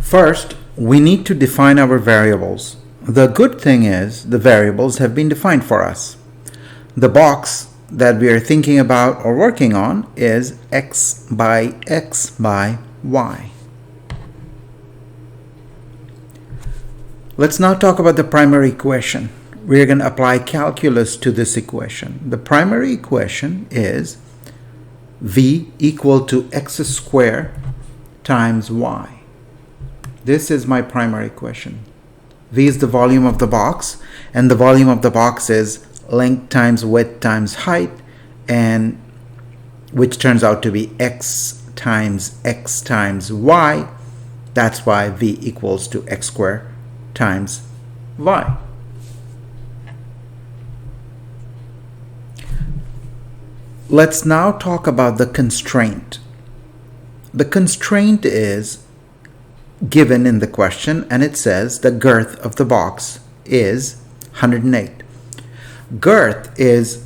First, we need to define our variables. The good thing is the variables have been defined for us. The box that we are thinking about or working on is x by x by y. Let's now talk about the primary equation. We're going to apply calculus to this equation. The primary equation is v equal to x squared times y. This is my primary equation. V is the volume of the box, and the volume of the box is length times width times height, and which turns out to be x times y. That's why v equals to x squared times y. Let's now talk about the constraint. The constraint is given in the question, and it says the girth of the box is 108. Girth is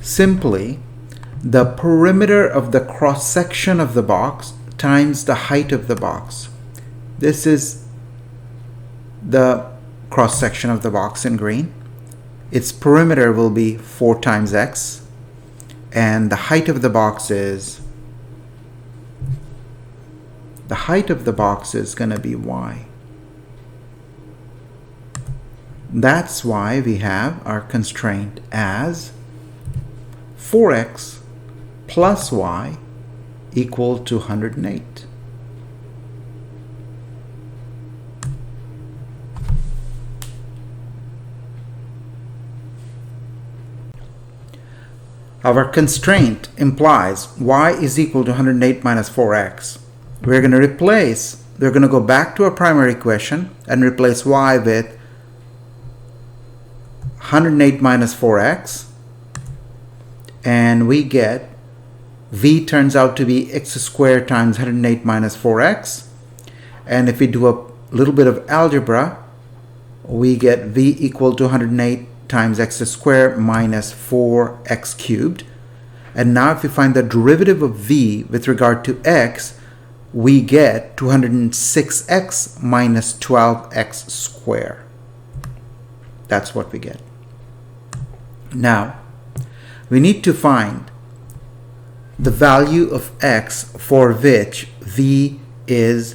simply the perimeter of the cross section of the box times the height of the box. This is the cross section of the box in green. Its perimeter will be 4 times x, and the height of the box is going to be y. That's why we have our constraint as 4x plus y equal to 108. Our constraint implies y is equal to 108 minus 4x. We're going to go back to our primary equation and replace y with 108 minus 4x, and we get v turns out to be x squared times 108 minus 4x, and if we do a little bit of algebra, we get v equal to 108 times x squared minus 4x cubed. And now if we find the derivative of v with regard to x, we get 206x minus 12x squared. That's what we get. Now, we need to find the value of x for which v is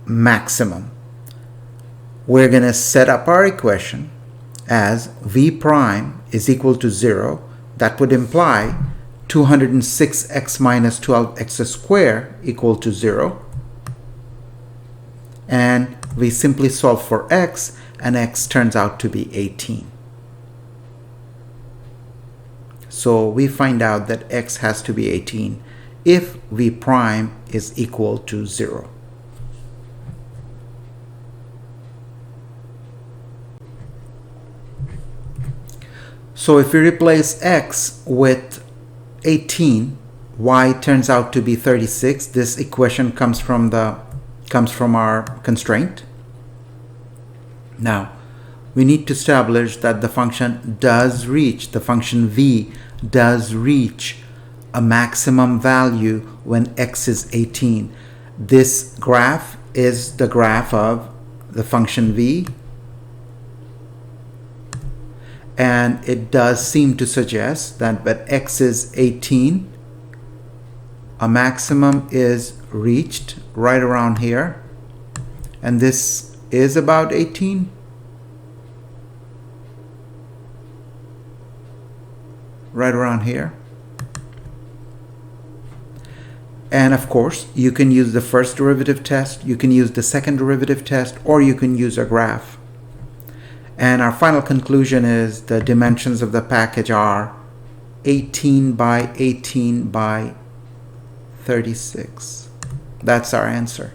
maximum. We're going to set up our equation as v prime is equal to 0. That would imply 206x minus 12x squared equal to 0. And we simply solve for x, and x turns out to be 18. So we find out that x has to be 18 if v prime is equal to 0. So if we replace x with 18, y turns out to be 36. This equation comes from our constraint. Now, we need to establish that the function v does reach a maximum value when x is 18. This graph is the graph of the function v, and it does seem to suggest that when x is 18, a maximum is reached right around here, and this is about 18. Right around here. And of course, you can use the first derivative test, you can use the second derivative test, or you can use a graph. And our final conclusion is the dimensions of the package are 18 by 18 by 36. That's our answer.